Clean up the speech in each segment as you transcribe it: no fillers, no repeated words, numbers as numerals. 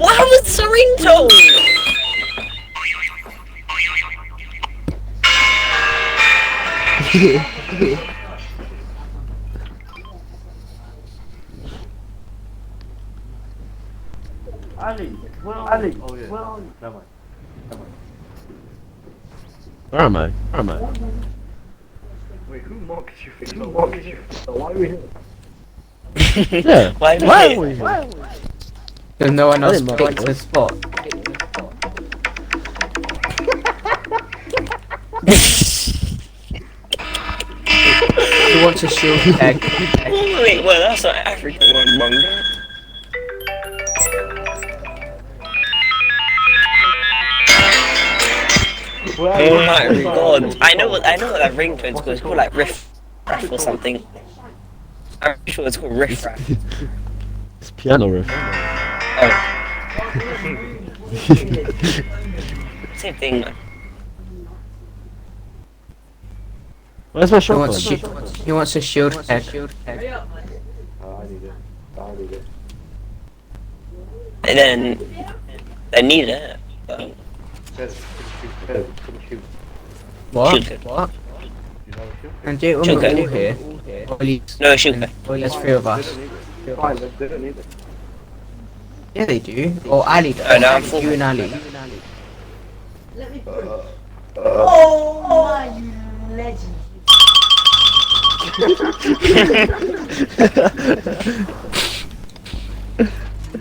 What happened to ringtone? Ali, Ali, oh yeah. Well, never mind. Where am I? Where am I? Wait, who mocked you? Who mocked you? Why are we here? Yeah. Why am I Why here? are we here? There's no one I else didn't picked mark the it. spot. Who wants a shield egg? Wait, well, that's not African one, manga. Oh my god! I know what that ringtone's called. It's called like riff raff or something. I'm sure it's called riff raff. It's piano riff. Oh. Same thing, man. Where's my Who shotgun? wants a shield egg? I need it. I need it. And then they need it. But Shoot. What? Shoot. What? You know shoot? And do it when we're all here. Or at least, no, shoot. or there's 3 of us. Fine, they don't need it. Yeah, they do. Or Ali does. Oh, no, I'm full. You and Ali. Oh my, you legend.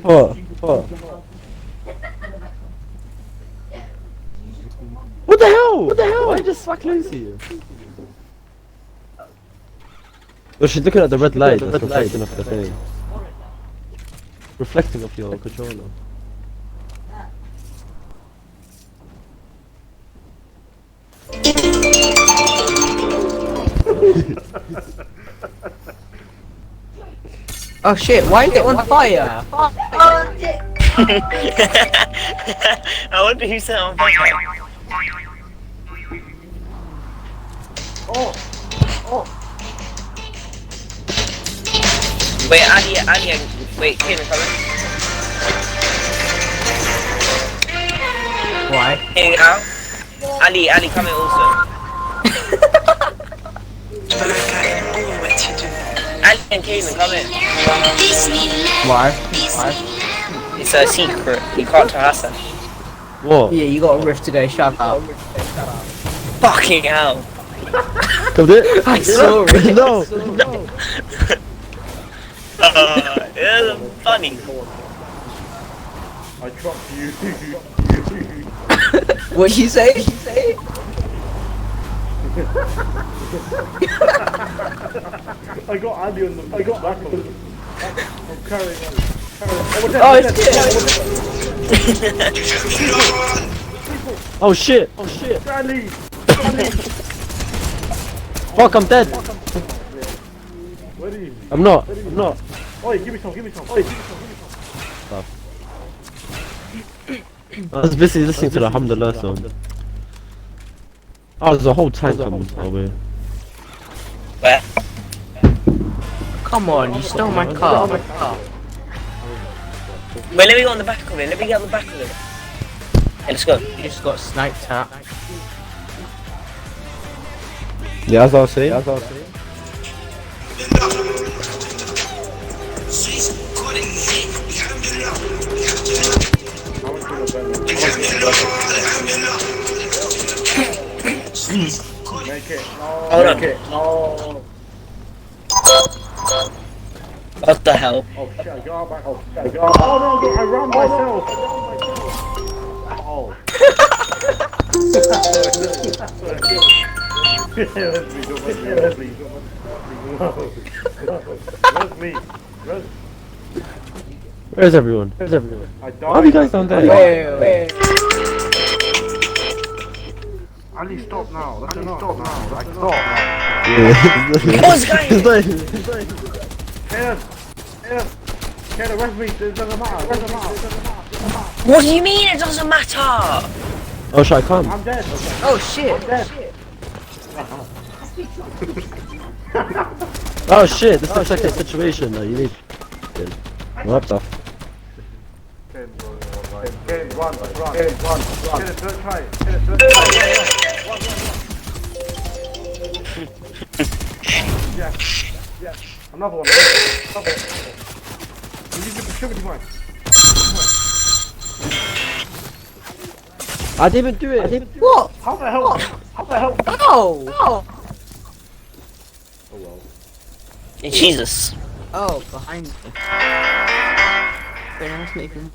What? What? What the hell? What the hell? Why just fuck Lucy? Oh, she's looking at the red light that's reflecting off the thing. Reflecting off your controller. Oh shit, why is it on fire? Oh, dick. I wonder who set it on fire. Wait, Ali, wait, Kevin, coming. Why? Hey, out. Ali, coming also. Ali and Kevin, come in. Why? It's a secret. You can't tell Hassan. What? Yeah, you got a rift today, shut up. Fucking hell. Come it? I saw it. No! It's funny. I dropped you. What'd she say? I got Andy on them. I got back on them. I'm carrying on. Oh, it's Oh shit! Oh shit! Bradley! Fuck, I'm dead! Where are you? I'm not. I'm not. Oi, give me some. Oi, give me some. I was busy listening to the Alhamdulillah song. Oh, there's a whole tank coming our way. Where? Come on, you stole my car. Wait, let me go on the back of it. Let me get on the back of it. Hey, let's go. You just got sniped at. Yeah, as I was saying. Make it. Hold on. No. What the hell? Oh shit, I got back. Oh no, I ran myself. Oh. Where's me? Where's everyone? I died. Why have you guys down there? Wait. Ali, stop now. That's enough. Stop now. Like, stop. What's going on? Kayla, rest me. It doesn't matter. What do you mean it doesn't matter? Oh, should I come? I'm dead. Oh shit. Oh shit, this looks like a situation that you need. What the f- Kane, run. Get it, third try. Yeah. Another one. You need to shoot me, mine. I didn't even do it. What? How the hell? Oh! Jesus. Oh, behind me. Very nice, Nathan.